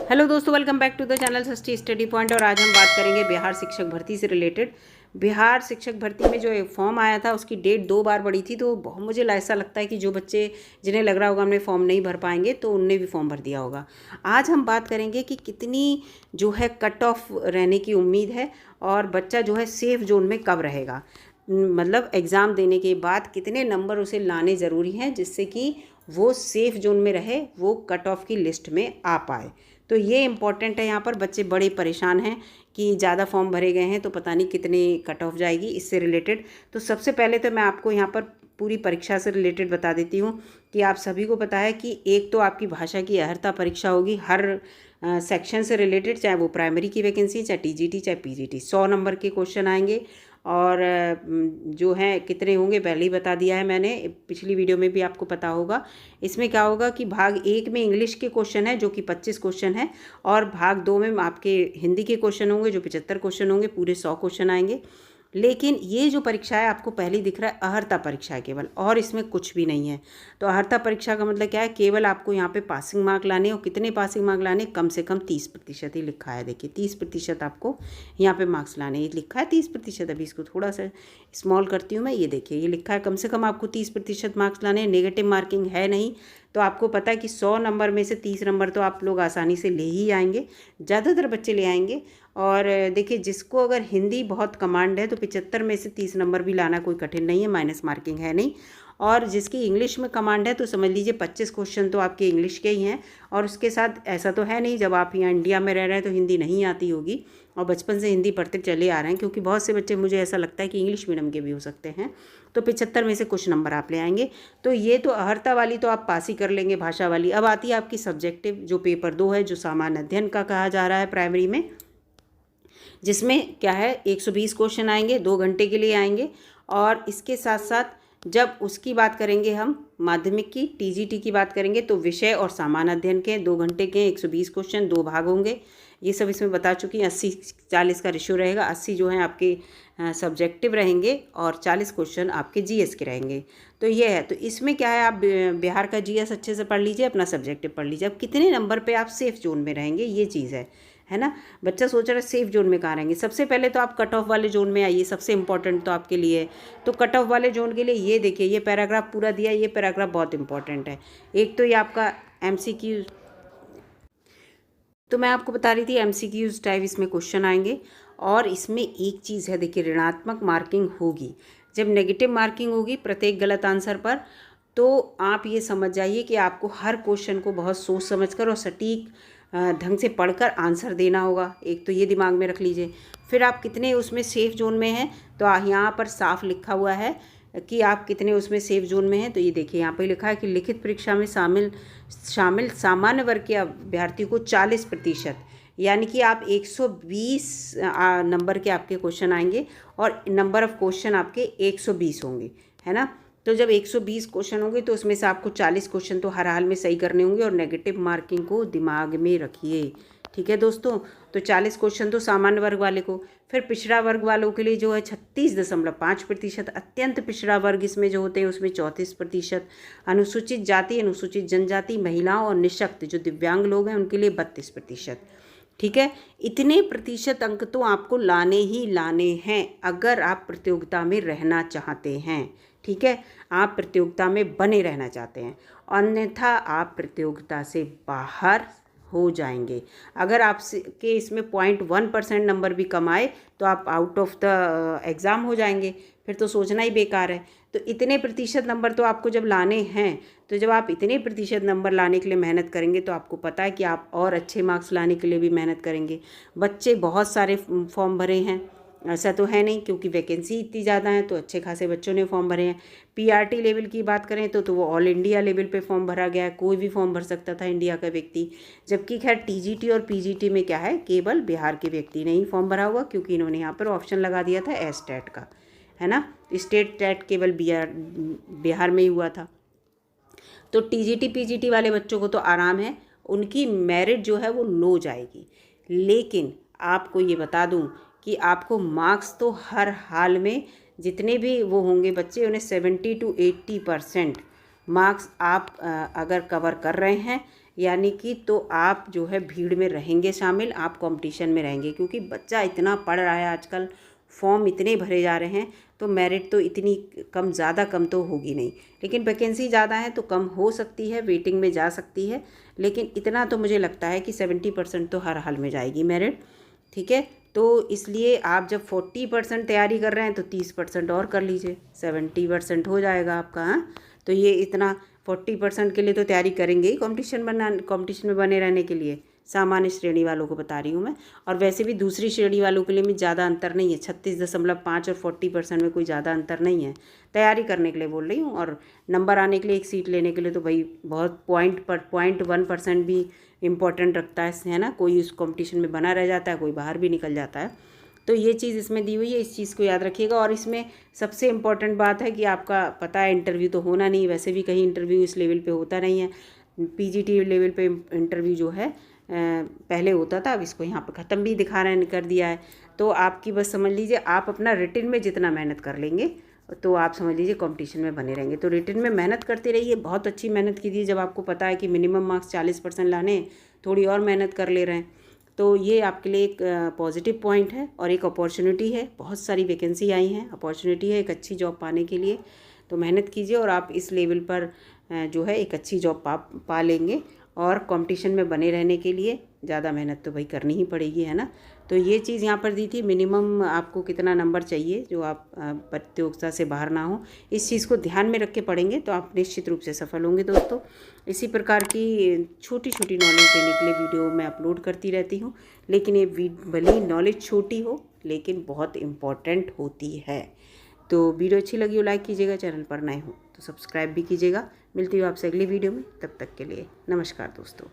Hello दोस्तों, welcome back to the channel सस्ती study point. और आज हम बात करेंगे बिहार शिक्षक भर्ती से रिलेटेड। बिहार शिक्षक भर्ती में जो फॉर्म आया था उसकी डेट 2 बार बढ़ी थी, तो मुझे ऐसा लगता है कि जो बच्चे जिन्हें लग रहा होगा हमने फॉर्म नहीं भर पाएंगे तो उनने भी फॉर्म भर दिया होगा। आज हम बात करेंगे कि कितनी जो है कट ऑफ रहने की उम्मीद है और बच्चा जो है सेफ जोन में कब रहेगा, मतलब एग्ज़ाम देने के बाद कितने नंबर उसे लाने ज़रूरी हैं जिससे कि वो सेफ़ जोन में रहे, वो कट ऑफ की लिस्ट में आ पाए। तो ये इम्पॉर्टेंट है। यहाँ पर बच्चे बड़े परेशान हैं कि ज़्यादा फॉर्म भरे गए हैं तो पता नहीं कितने कट ऑफ जाएगी इससे रिलेटेड। तो सबसे पहले तो मैं आपको यहाँ पर पूरी परीक्षा से रिलेटेड बता देती हूँ कि आप सभी को पता है कि एक तो आपकी भाषा की अर्हता परीक्षा होगी हर सेक्शन से रिलेटेड, चाहे वो प्राइमरी की वैकेंसी, चाहे टीजीटी, चाहे पीजीटी। 100 नंबर के क्वेश्चन आएंगे और जो हैं कितने होंगे पहले ही बता दिया है मैंने, पिछली वीडियो में भी आपको पता होगा। इसमें क्या होगा कि भाग 1 में इंग्लिश के क्वेश्चन है जो कि 25 क्वेश्चन है, और भाग 2 में आपके हिंदी के क्वेश्चन होंगे जो 75 क्वेश्चन होंगे, पूरे 100 क्वेश्चन आएंगे। लेकिन ये जो परीक्षा है आपको पहले ही दिख रहा है अहर्ता परीक्षा है केवल, और इसमें कुछ भी नहीं है। तो अहर्ता परीक्षा का मतलब क्या है, केवल आपको यहाँ पे पासिंग मार्क लाने, और कितने पासिंग मार्क लाने, कम से कम 30% ही लिखा है। देखिए 30% आपको यहाँ पे मार्क्स लाने, ये लिखा है 30%। अभी इसको थोड़ा सा स्मॉल करती हूँ मैं, ये देखिए ये लिखा है कम से कम आपको 30% मार्क्स लाने। नेगेटिव मार्किंग है नहीं, तो आपको पता है कि 100 नंबर में से 30 नंबर तो आप लोग आसानी से ले ही आएंगे, ज़्यादातर बच्चे ले आएंगे। और देखिए जिसको अगर हिंदी बहुत कमांड है तो 75 में से 30 नंबर भी लाना कोई कठिन नहीं है, माइनस मार्किंग है नहीं। और जिसकी इंग्लिश में कमांड है तो समझ लीजिए 25 क्वेश्चन तो आपके इंग्लिश के ही हैं, और उसके साथ ऐसा तो है नहीं जब आप यहाँ इंडिया में रह रहे हैं तो हिंदी नहीं आती होगी और बचपन से हिंदी पढ़ते चले आ रहे हैं, क्योंकि बहुत से बच्चे मुझे ऐसा लगता है कि इंग्लिश मीडियम के भी हो सकते हैं। तो 75 में से कुछ नंबर आप ले आएंगे। तो ये तो अहर्ता वाली तो आप पास ही कर लेंगे, भाषा वाली। अब आती है आपकी सब्जेक्टिव, जो पेपर 2 है, जो सामान्य अध्ययन का कहा जा रहा है प्राइमरी में, जिसमें क्या है 120 क्वेश्चन आएंगे, 2 घंटे के लिए आएंगे। और इसके साथ साथ जब उसकी बात करेंगे हम माध्यमिक की, टीजीटी की बात करेंगे, तो विषय और सामान्य अध्ययन के 2 घंटे के 120 क्वेश्चन, 2 भाग होंगे। ये सब इसमें बता चुकी हैं। 80-40 का रेशियो रहेगा। 80 जो हैं आपके सब्जेक्टिव रहेंगे और 40 क्वेश्चन आपके जीएस के रहेंगे। तो ये है। तो इसमें क्या है, आप बिहार का जीएस अच्छे से पढ़ लीजिए, अपना सब्जेक्टिव पढ़ लीजिए। अब कितने नंबर पे आप सेफ जोन में रहेंगे, ये चीज़ है ना। बच्चा सोच रहा है सेफ जोन में कहाँ रहेंगे। सबसे पहले तो आप कट ऑफ वाले जोन में आइए, सबसे इंपॉर्टेंट तो आपके लिए है। तो कट ऑफ वाले जोन के लिए ये देखिए, ये पैराग्राफ पूरा दिया है, ये पैराग्राफ बहुत इंपॉर्टेंट है। एक तो ये आपका एमसीक्यू, तो मैं आपको बता रही थी एमसीक्यूज टाइप इसमें क्वेश्चन आएंगे। और इसमें एक चीज़ है, देखिए ऋणात्मक मार्किंग होगी। जब नेगेटिव मार्किंग होगी प्रत्येक गलत आंसर पर, तो आप ये समझ जाइए कि आपको हर क्वेश्चन को बहुत सोच समझकर और सटीक ढंग से पढ़कर आंसर देना होगा। एक तो ये दिमाग में रख लीजिए। फिर आप कितने उसमें सेफ जोन में हैं, तो यहाँ पर साफ लिखा हुआ है कि आप कितने उसमें सेफ जोन में हैं। तो ये देखिए यहाँ पे लिखा है कि लिखित परीक्षा में शामिल सामान्य वर्ग के अभ्यर्थी को 40%, यानी कि आप 120 नंबर के आपके क्वेश्चन आएंगे और नंबर ऑफ़ क्वेश्चन आपके 120 होंगे, है ना। तो जब 120 क्वेश्चन होंगे तो उसमें से आपको 40 क्वेश्चन तो हर हाल में सही करने होंगे, और नेगेटिव मार्किंग को दिमाग में रखिए, ठीक है दोस्तों। तो 40 क्वेश्चन तो सामान्य वर्ग वाले को। फिर पिछड़ा वर्ग वालों के लिए जो है 36.5%, अत्यंत पिछड़ा वर्ग इसमें जो होते हैं उसमें 34%, अनुसूचित जाति, अनुसूचित जनजाति, महिलाओं और निःशक्त जो दिव्यांग लोग हैं उनके लिए 32%, ठीक है। इतने प्रतिशत अंक तो आपको लाने ही लाने हैं अगर आप प्रतियोगिता में रहना चाहते हैं, ठीक है। आप प्रतियोगिता में बने रहना चाहते हैं, अन्यथा आप प्रतियोगिता से बाहर हो जाएंगे। अगर आपके इसमें 0.1% नंबर भी कम आए तो आप आउट ऑफ द एग्ज़ाम हो जाएंगे, फिर तो सोचना ही बेकार है। तो इतने प्रतिशत नंबर तो आपको जब लाने हैं, तो जब आप इतने प्रतिशत नंबर लाने के लिए मेहनत करेंगे तो आपको पता है कि आप और अच्छे मार्क्स लाने के लिए भी मेहनत करेंगे। बच्चे बहुत सारे फॉर्म भरे हैं, ऐसा तो है नहीं, क्योंकि वैकेंसी इतनी ज़्यादा है तो अच्छे खासे बच्चों ने फॉर्म भरे हैं। पीआरटी लेवल की बात करें तो वो ऑल इंडिया लेवल पे फॉर्म भरा गया है, कोई भी फॉर्म भर सकता था इंडिया का व्यक्ति। जबकि खैर टीजीटी और पीजीटी में क्या है, केवल बिहार के व्यक्ति ने ही फॉर्म भरा हुआ, क्योंकि इन्होंने यहाँ पर ऑप्शन लगा दिया था एस्टेट का, है ना। स्टेट टेट केवल बिहार में ही हुआ था। तो टीजीटी पीजीटी वाले बच्चों को तो आराम है, उनकी मेरिट जो है वो लो जाएगी। लेकिन आपको ये बता दूं कि आपको मार्क्स तो हर हाल में जितने भी वो होंगे बच्चे, उन्हें 70 to 80% मार्क्स आप अगर कवर कर रहे हैं यानी कि तो आप जो है भीड़ में रहेंगे शामिल, आप कंपटीशन में रहेंगे, क्योंकि बच्चा इतना पढ़ रहा है आजकल, फॉर्म इतने भरे जा रहे हैं, तो मेरिट तो इतनी कम, ज़्यादा कम तो होगी नहीं। लेकिन वैकेंसी ज़्यादा है तो कम हो सकती है, वेटिंग में जा सकती है, लेकिन इतना तो मुझे लगता है कि 70% तो हर हाल में जाएगी मेरिट। ठीक है, तो इसलिए आप जब 40% तैयारी कर रहे हैं तो 30% और कर लीजिए, 70% हो जाएगा आपका। हाँ, तो ये इतना 40% के लिए तो तैयारी करेंगे ही, कंपटीशन में बने रहने के लिए। सामान्य श्रेणी वालों को बता रही हूँ मैं, और वैसे भी दूसरी श्रेणी वालों के लिए भी ज़्यादा अंतर नहीं है, 36.5 और 40% में कोई ज़्यादा अंतर नहीं है। तैयारी करने के लिए बोल रही हूँ, और नंबर आने के लिए, एक सीट लेने के लिए तो भाई बहुत 0.1% भी इम्पोर्टेंट रखता है ना। कोई उस कंपटीशन में बना रह जाता है, कोई बाहर भी निकल जाता है। तो ये चीज़ इसमें दी हुई है, इस चीज़ को याद रखिएगा। और इसमें सबसे इम्पॉर्टेंट बात है कि आपका पता है इंटरव्यू तो होना नहीं, वैसे भी कहीं इंटरव्यू इस लेवल पे होता नहीं है। पीजीटी लेवल पे इंटरव्यू जो है पहले होता था, अब इसको यहाँ पे ख़त्म भी दिखा रहे हैं, कर दिया है। तो आपकी बस समझ लीजिए, आप अपना रिटन में जितना मेहनत कर लेंगे तो आप समझ लीजिए कंपटीशन में बने रहेंगे। तो रिटन में मेहनत करते रहिए, बहुत अच्छी मेहनत कीजिए। जब आपको पता है कि मिनिमम मार्क्स 40% लाने, थोड़ी और मेहनत कर ले रहे हैं, तो ये आपके लिए एक पॉजिटिव पॉइंट है और एक अपॉर्चुनिटी है। बहुत सारी वैकेंसी आई हैं, अपॉर्चुनिटी है एक अच्छी जॉब पाने के लिए। तो मेहनत कीजिए और आप इस लेवल पर जो है एक अच्छी जॉब पा लेंगे। और कंपटीशन में बने रहने के लिए ज़्यादा मेहनत तो भाई करनी ही पड़ेगी, है ना। तो ये चीज़ यहाँ पर दी थी, मिनिमम आपको कितना नंबर चाहिए जो आप प्रतियोगिता से बाहर ना हो, इस चीज़ को ध्यान में रख के पढ़ेंगे तो आप निश्चित रूप से सफल होंगे दोस्तों। इसी प्रकार की छोटी छोटी नॉलेज देने के लिए वीडियो मैं अपलोड करती रहती हूँ, लेकिन ये भले ही नॉलेज छोटी हो लेकिन बहुत इम्पॉर्टेंट होती है। तो वीडियो अच्छी लगी हो लाइक कीजिएगा, चैनल पर नए हो तो सब्सक्राइब भी कीजिएगा। मिलती हूँ आपसे अगली वीडियो में, तब तक के लिए नमस्कार दोस्तों।